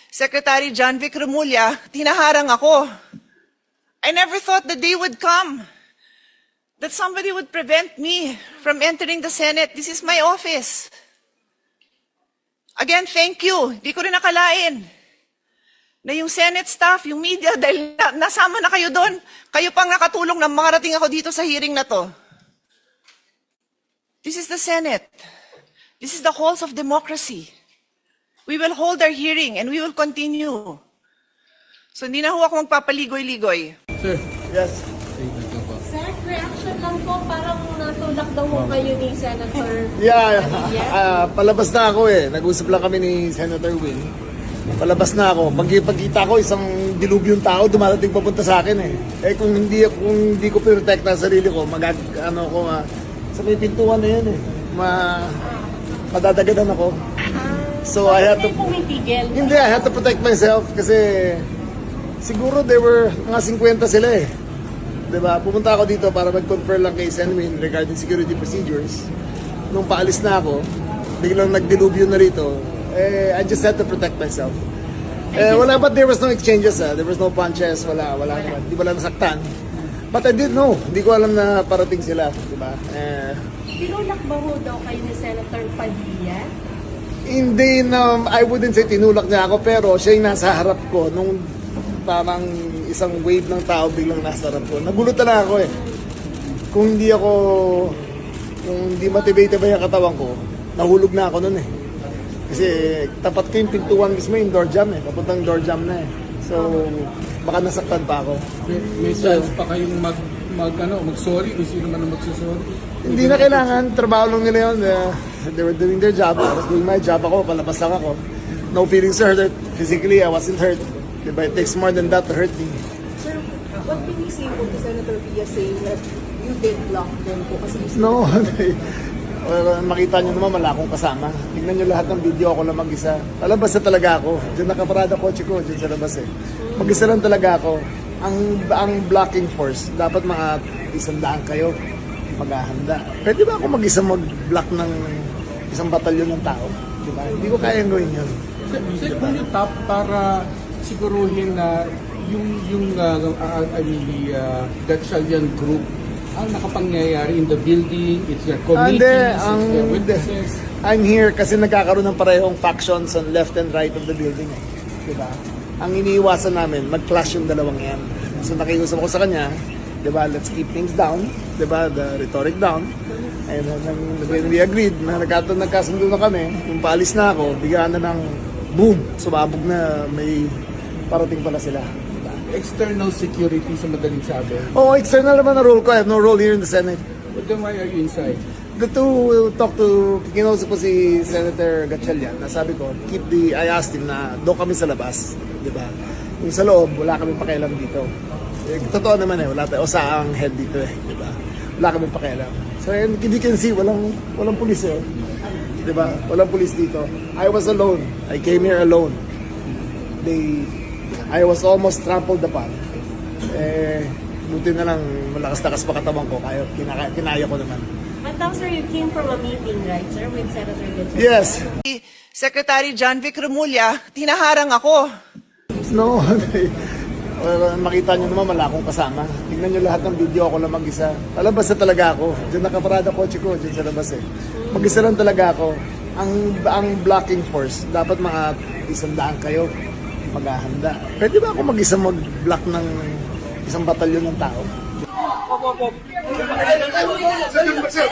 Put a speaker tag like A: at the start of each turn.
A: Secretary John Vic Remulla, tinaharang ako. I never thought the day would come that somebody would prevent me from entering the Senate. This is my office. Again, thank you. Di ko rin nakalain na yung Senate staff, yung media, dahil nasama na kayo doon, kayo pang nakatulong na makarating ako dito sa hearing na to. This is the Senate. This is the halls of democracy. We will hold our hearing and we will continue. So hindi na ho ako magpapaligoy-ligoy.
B: Sir.
C: Yes.
D: Sir, reaction lang po, parang natulak daw mo kayo ni Senator.
C: Yeah,
D: Padilla.
C: palabas na ako eh. Nag-usap lang kami ni Senator Win. Palabas na ako. Pagkita ko, isang dilubyong tao dumarating papunta sa akin eh. Eh kung hindi ko protekta ang sarili ko, sa may pintuan na yan eh. Madadagadan ako. So I had to...
D: Pumitigil.
C: Hindi, I had to protect myself kasi siguro they were mga 50 sila eh. Diba? Pumunta ako dito para mag-confer lang kay Senwin regarding security procedures. Nung paalis na ako, biglang nagdilubyo na rito, I just had to protect myself. But there was no exchanges, there was no punches, wala naman, di wala nasaktan. But I did know, hindi ko alam na parating sila, diba?
D: Tinulak ba ho daw kayo ni Senator Padilla?
C: Hindi na, I wouldn't say tinulak niya ako, pero siya yung nasa harap ko nung parang isang wave ng tao biglang nasa harap ko. Nagulutan na ako eh. Kung hindi motivated ba yung katawan ko, nahulog na ako nun eh. Kasi tapat ko yung pintuan mismo, yung door jam eh. Papuntang door jam na eh. So, baka nasaktan pa ako.
B: May chance pa kayong mag-sorry kung sino man ang magsusorry.
C: Hindi na kailangan, trabaho lang nila yun. They were doing their job. I was doing my job ako, palabas lang ako. No feelings hurt. Physically, I wasn't hurt. Diba? It takes more than that to hurt me.
D: Sir, what can you say po to Senator Padilla saying that you did block them po? Kasi
C: No, makita nyo naman wala akong kasama. Tingnan nyo lahat ng video, ako lang mag-isa. Palabas na talaga ako. Diyan nakaparada kotse ko, diyan sa labas eh. Mag-isa lang talaga ako. Ang blocking force, dapat mga 100 kayo maghahanda. Pwede ba ako mag-isa mag-block ng isang batalyon ng tao? Diba? Hindi ko kayang gawin yun.
B: Sir, kung yung top para siguruhin na yung Gatchalian group ang nakapangyayari in the building, it's their committees, it's their witnesses.
C: I'm here kasi nagkakaroon ng parehong factions on left and right of the building. Diba? Ang iniiwasan namin, mag-clash yung dalawang yan. So nakiusap ako sa kanya, diba, let's keep things down, diba, the rhetoric down. And when we agreed na nagkasundo na kami, yung paalis na ako, bigyan na ng boom, sumabog na may parating pala sila.
B: External security sa madaling sabi.
C: Oh, external naman na role ko. I have no role here in the Senate.
B: But then why are you inside?
C: Good to talk to, kinausap ko si Senator Gatchalian. Nasabi ko, I asked him na doon kami sa labas. Diba? Yung sa loob, wala kami pakialam dito. Totoo naman eh, wala tayo ang head dito eh. Diba? Wala kami pakialam. So, and you can see, walang pulis eh. Diba? Walang pulis dito. I was alone. I came here alone. I was almost trampled upon. Buti na lang, malakas-takas pa katawan ko, kaya kinaya ko naman.
D: But now, sir, you came from a meeting, right, sir, with Senator Gatchalian?
C: Yes.
A: Secretary John Vic Remulla, tinaharang ako.
C: No, makita nyo naman wala akong kasama. Tingnan nyo lahat ng video, ako lang mag-isa. Palabas na talaga ako. Diyan nakaparada kotse ko, diyan sa labas eh. Mag-isa lang talaga ako. Ang blocking force, dapat mga 100 kayo maghahanda. Pwede ba ako mag-isa mag-block ng isang batalyon ng tao? Sir,